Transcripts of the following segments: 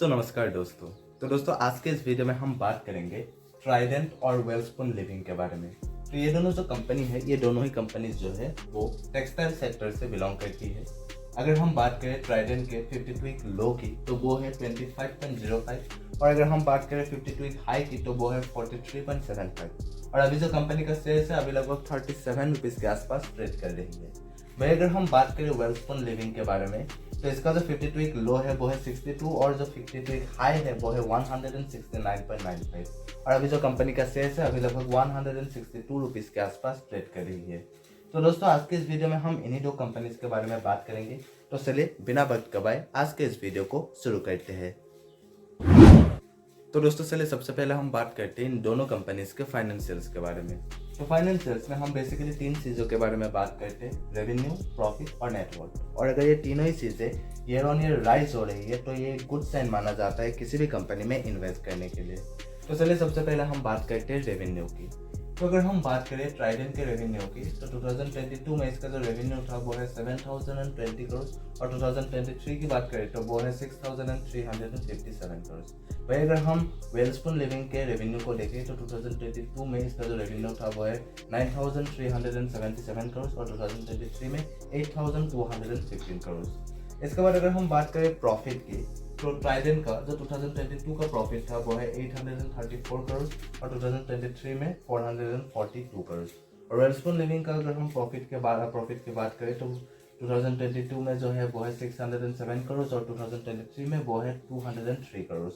तो नमस्कार दोस्तों। आज के इस वीडियो में हम बात करेंगे ट्राइडेंट और वेलस्पून लिविंग के बारे में। तो ये दोनों जो कंपनी है, ये दोनों ही कंपनीज जो है वो टेक्सटाइल सेक्टर से बिलोंग करती है। अगर हम बात करें ट्राइडेंट के 52 वीक लो की तो वो है 25.05 और अगर हम बात करें 52 वीक हाई की तो वो है 43.75 और अभी जो कंपनी का शेयर है अभी लगभग 37 रुपीज़ के आसपास ट्रेड कर रही है। भाई अगर हम बात करें वेलस्पून लिविंग के बारे में तो इसका जो 52 वीक लो है वो है 62 और जो 52 वीक हाई है वो है 169.95 और अभी जो कंपनी का शेयर है अभी लगभग 162 रुपीज़ के आसपास ट्रेड कर रही है। तो दोस्तों आज के इस वीडियो में हम इन्हीं दो कंपनीज के बारे में बात करेंगे। तो चलिए बिना वक्त गवाए आज के इस वीडियो को शुरू करते हैं। तो दोस्तों चलिए सबसे पहले हम बात करते हैं इन दोनों कंपनीज के फाइनेंशियल्स के बारे में। तो फाइनेंशियल्स में हम बेसिकली तीन चीज़ों के बारे में बात करते हैं, रेवेन्यू, प्रॉफिट और नेटवर्थ। और अगर ये तीनों ही चीज़ें ईयर ऑन ईयर राइज हो रही है तो ये गुड साइन माना जाता है किसी भी कंपनी में इन्वेस्ट करने के लिए। तो चलिए सबसे पहले हम बात करते हैं रेवेन्यू की। तो अगर हम बात करें ट्राइडेंट के रेवेन्यू की तो 2022 में इसका जो रेवेन्यू था वो है 7020 करोड़ और 2023 की बात करें तो वो है 6357 करोड़। वही अगर हम वेलस्पून लिविंग के रेवेन्यू को देखें तो 2022 में इसका जो रेवेन्यू था वो है 9377 करोड़ और 2023 में 8215 करोड़। इसके बाद अगर हम बात करें प्रॉफिट की तो ट्राइडेंट का जो 2022 का प्रॉफिट था वो है 834 करोड़ और 2023 में 442 करोड़। और वेलस्पून लिविंग का अगर हम प्रॉफिट की बात करें तो 2022 में जो है वो है 607 करोड़ और 2023 में वो है 203 करोड़।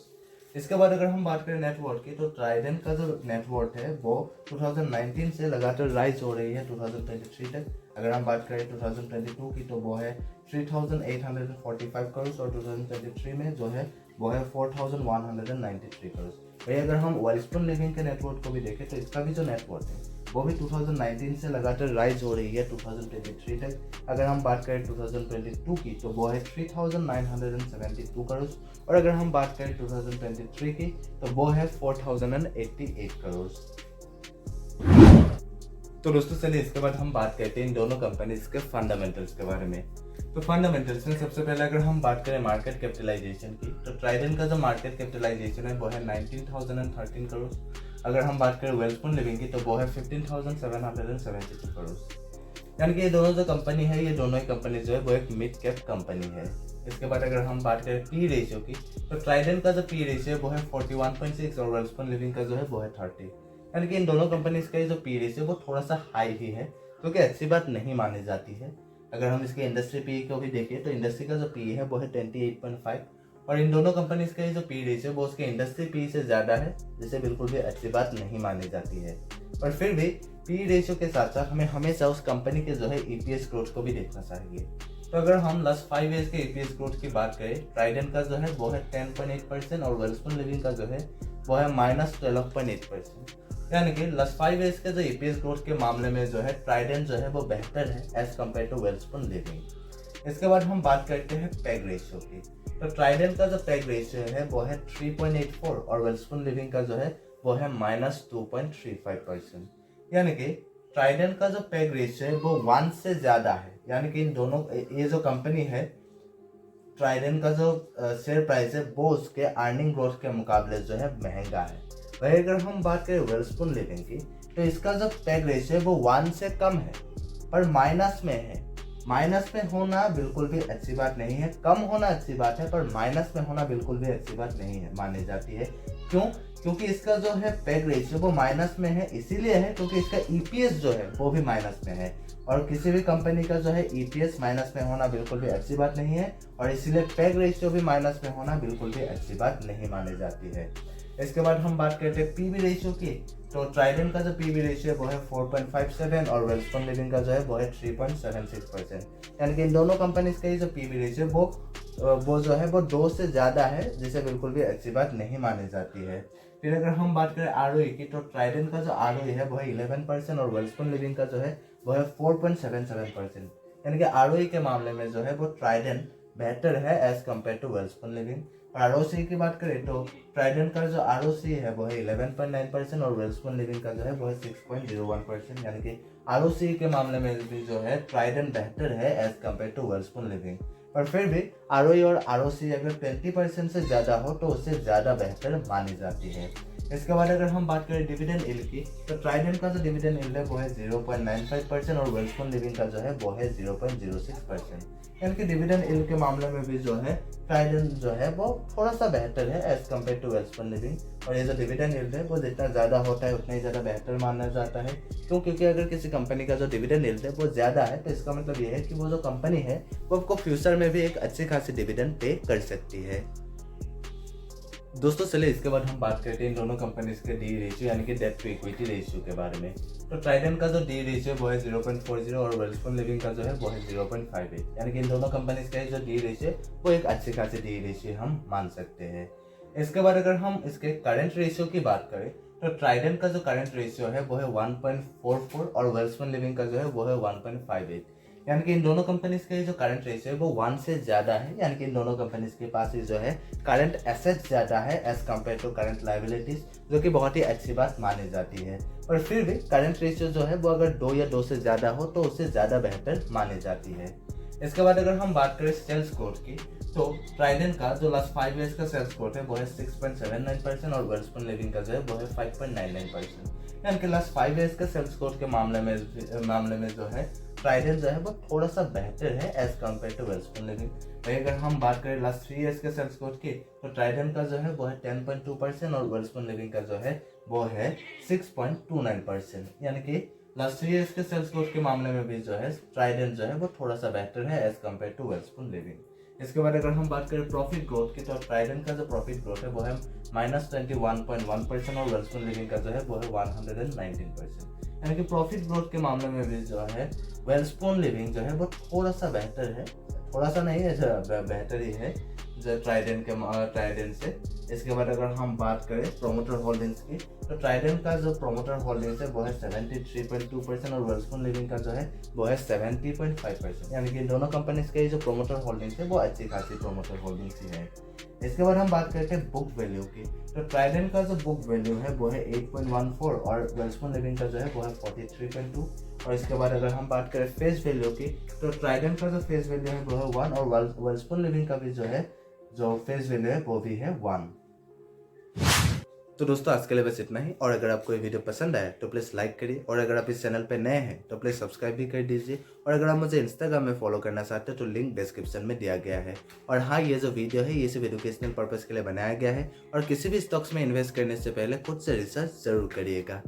इसके बाद अगर हम बात करें नेटवर्थ की तो ट्राइडेंट का जो नेटवर्थ है वो 2019 से लगातार राइज हो रही है 2023 तक। अगर हम बात करें 2022 की तो वो है 3845 करोड़ और 2023 में जो है वो है 4193 करोड़। वही अगर हम वेलस्पून लिविंग के नेटवर्थ को भी देखें तो इसका भी जो नेटवर्थ है वो भी 2019 से लगातार राइज हो रही है 2023 तक। अगर हम बात करें 2022 की तो वो है 3972 करोड़ और अगर हम बात करें 2023 की तो वो है 4088 करोड़। तो दोस्तों चलिए इसके बाद हम बात करते हैं इन दोनों कंपनीज के फंडामेंटल्स के बारे में। तो फंडामेंटल्स में सबसे पहले अगर हम बात करें मार्केट कैपिटलाइजेशन की तो ट्राइडेंट का जो मार्केट कैपिटलाइजेशन है वो है 19,013 करोड़। अगर हम बात करें वेलस्पून लिविंग की तो वो है 15,772 करोड़। यानी कि ये दोनों जो कंपनी है ये दोनों ही कंपनी जो है वो एक मिड कैप कंपनी है। इसके बाद अगर हम बात करें पी रेशियो की तो ट्राइडेंट का जो पी रेशियो है वो है 41.6 और वेलस्पून लिविंग का जो है वो है 30। यानी कि इन दोनों कंपनीज का जो पी रेशियो वो थोड़ा सा हाई ही है जो कि अच्छी बात नहीं मानी जाती है। अगर हम इसके इंडस्ट्री पी को भी देखें तो इंडस्ट्री का जो पी है वो है 28.5 और इन दोनों कंपनीज का जो पी रेशियो वो उसके इंडस्ट्री पी से ज़्यादा है, जिसे बिल्कुल भी अच्छी बात नहीं मानी जाती है। पर फिर भी पी रेशियो के साथ साथ हमें हमेशा उस कंपनी के जो है ईपीएस ग्रोथ को भी देखना चाहिए। तो अगर हम लास्ट 5 ईयर्स के ईपीएस ग्रोथ की बात करें ट्राइडेंट का जो है वो है 10.8% और वेलस्पून लिविंग का जो है वो है -12.8%। यानी कि लास्ट 5 ईयर्स के जो ईपीएस ग्रोथ के मामले में जो है ट्राइडेंट जो है वो बेहतर है एज कम्पेयर टू वेलस्पून लिविंग। इसके बाद हम बात करते हैं पैग रेशियो की। तो ट्राइडेंट का जो पैग रेशियो है वो है 3.84 और वेलस्पून लिविंग का जो है वो है -2.35%। यानी कि ट्राइडेंट का जो पैग रेशियो है वो 1 से ज़्यादा है। यानी कि इन दोनों ये जो कंपनी है ट्राइडेंट का जो शेयर प्राइस है वो उसके अर्निंग ग्रोथ के मुकाबले जो है महंगा है। वही अगर हम बात करें वेलस्पून लिविंग की तो इसका जो पैग रेशियो है वो 1 से कम है पर माइनस में है। माइनस में होना बिल्कुल भी अच्छी बात नहीं है, कम होना अच्छी बात है पर माइनस में होना बिल्कुल भी अच्छी बात नहीं है मानी जाती है। क्यों? क्योंकि इसका जो है पैग रेशियो वो माइनस में है, इसीलिए है क्योंकि इसका ईपीएस जो है वो भी माइनस में है और किसी भी कंपनी का जो है ईपीएस माइनस में होना बिल्कुल भी अच्छी बात नहीं है और इसीलिए पैग रेशियो भी माइनस में होना बिल्कुल भी अच्छी बात नहीं मानी जाती है। इसके बाद हम बात करते हैं पीवी रेशियो की। तो ट्राइडेंट का जो पीवी रेशियो है वो है 4.57 और वेलस्पून लिविंग का जो है वो है 3.76%। यानी कि इन दोनों कंपनीज का जो पीवी रेशियो वो जो है वो 2 से ज़्यादा है, जिसे बिल्कुल भी अच्छी बात नहीं मानी जाती है। फिर अगर हम बात करें आरओई की तो ट्राइडेंट का जो आरओई है वो है 11% और वेलस्पून लिविंग का जो है वो है 4.77%। यानी कि आरओई के मामले में जो है वो ट्राइडेंट बेहतर है एज कम्पेयर टू वेलस्पून लिविंग। और आरओसी की बात करें तो ट्राइडेंट का जो आरओसी है वो है 11.9% और वेलस्पून लिविंग का जो है वो है 6.01%। यानी कि आरओसी के मामले में भी जो है ट्राइडेंट बेहतर है एज कम्पेयर टू वेलस्पून लिविंग। और फिर भी ROE और ROC अगर 20% से ज़्यादा हो तो उससे ज़्यादा बेहतर मानी जाती है। इसके बाद अगर हम बात करें डिविडेंड यील्ड की, तो ट्राइडेंट का जो डिविडेंड यील्ड है वो है 0.95% और वेल्सपुन लिविंग का जो है वो है 0.06%। यानी कि डिविडेंड यील्ड के मामले में भी जो है ट्राइडेंट जो है वो थोड़ा सा बेहतर है एज कम्पेयर टू वेल्सपुन लिविंग। और ये जो डिविडेंड यील्ड है वो जितना ज़्यादा होता है उतना ही ज़्यादा बेहतर माना जाता है। क्यों? क्योंकि अगर किसी कंपनी का जो डिविडेंड यील्ड है वो ज़्यादा है तो इसका मतलब ये है कि वो जो कंपनी है वो आपको फ्यूचर में भी एक अच्छी खासी डिविडेंड पे कर सकती है। दोस्तों चलिए इसके बाद हम बात करते हैं इन दोनों कंपनीज के डी रेशियो यानी कि डेट टू इक्विटी रेशियो के बारे में। तो ट्राइडेंट का जो डी रेशियो वो है 0.40 और वेल्सपुन लिविंग का जो है वो है 0.58। यानी कि इन दोनों कंपनीज का जो डी रेशियो वो एक अच्छी खासी डी रेशियो हम मान सकते हैं। इसके बाद अगर हम इसके करंट रेशियो की बात करें तो ट्राइडेंट का जो करंट रेशियो है वो है 1.44 और वेल्सपुन लिविंग का जो है वो है 1.58। यानी कि इन दोनों कंपनीज के जो करंट रेशियो है वो 1 से ज़्यादा है। यानी कि इन दोनों कंपनीज के पास ही जो है करंट एसेट्स ज़्यादा है as compared to current liabilities, जो कि बहुत ही अच्छी बात मानी जाती है। और फिर भी करंट रेशियो जो है वो अगर 2 या 2 से ज़्यादा हो तो उससे ज़्यादा बेहतर मानी जाती है। इसके बाद अगर हम बात करें सेल्स ग्रोथ की, तो ट्राइडेंट का जो लास्ट 5 ईयर्स का सेल्स ग्रोथ है वो है 6.79% और वेल्सपुन लिविंग का जो है वो है 5.99%। यानी कि लास्ट 5 ईयर्स के सेल्स ग्रोथ के मामले में जो है ट्राइडेंट जो है वो थोड़ा सा बेहतर है एज कम्पेयर टू वेल्सपुन लिविंग। वही अगर हम बात करें लास्ट 3 ईयर्स के सेल्स ग्रोथ की, तो ट्राइडेंट का जो है वो है 10.2% और वेल्सपुन लिविंग का जो है वो है 6.29%। यानी कि लास्ट 3 ईयर्स के सेल्स ग्रोथ के मामले में भी जो है ट्राइडेंट जो है वो थोड़ा सा बेहतर है एज कम्पेयर टू वेल्सपुन लिविंग। इसके बाद अगर हम बात करें प्रॉफिट ग्रोथ की, तो ट्राइडेंट का जो प्रॉफिट ग्रोथ है वो है -21.1% और वेल्सपुन लिविंग का जो है वो है 119%। यानी कि प्रॉफिट ग्रोथ के मामले में भी जो है वेल्सपुन लिविंग जो है वो थोड़ा सा बेहतर है, थोड़ा सा नहीं है, बेहतर ही है जो ट्राइडेंट से। इसके बाद अगर हम बात करें प्रोमोटर होल्डिंग्स की, तो ट्राइडेंट का जो प्रोमोटर होल्डिंग्स है वो है 73.2% और वेल्सपुन लिविंग का जो है वो है 70.5%। यानी कि दोनों कंपनीज के जो प्रोमोटर होल्डिंग्स है वो अच्छी खासी प्रोमोटर होल्डिंग्स ही है। इसके बाद हम बात करते हैं बुक वैल्यू की, तो ट्राइडेंट का जो बुक वैल्यू है वो है 8.14 और वेल्सपुन लिविंग का जो है वो है 43.2। और इसके बाद अगर हम बात करें फेस वैल्यू की, तो ट्राइडेंट का जो फेस वैल्यू है वो है 1 और वेल्सपुन लिविंग का भी जो फेस वैल्यू है वो भी है 1। तो दोस्तों आज के लिए बस इतना ही। और अगर आपको ये वीडियो पसंद आया तो प्लीज़ लाइक करिए, और अगर आप इस चैनल पे नए हैं तो प्लीज़ सब्सक्राइब भी कर दीजिए। और अगर आप मुझे इंस्टाग्राम में फॉलो करना चाहते हैं तो लिंक डिस्क्रिप्शन में दिया गया है। और हाँ, ये जो वीडियो है ये सिर्फ एजुकेशनल पर्पज़ के लिए बनाया गया है, और किसी भी स्टॉक्स में इन्वेस्ट करने से पहले खुद से रिसर्च जरूर करिएगा।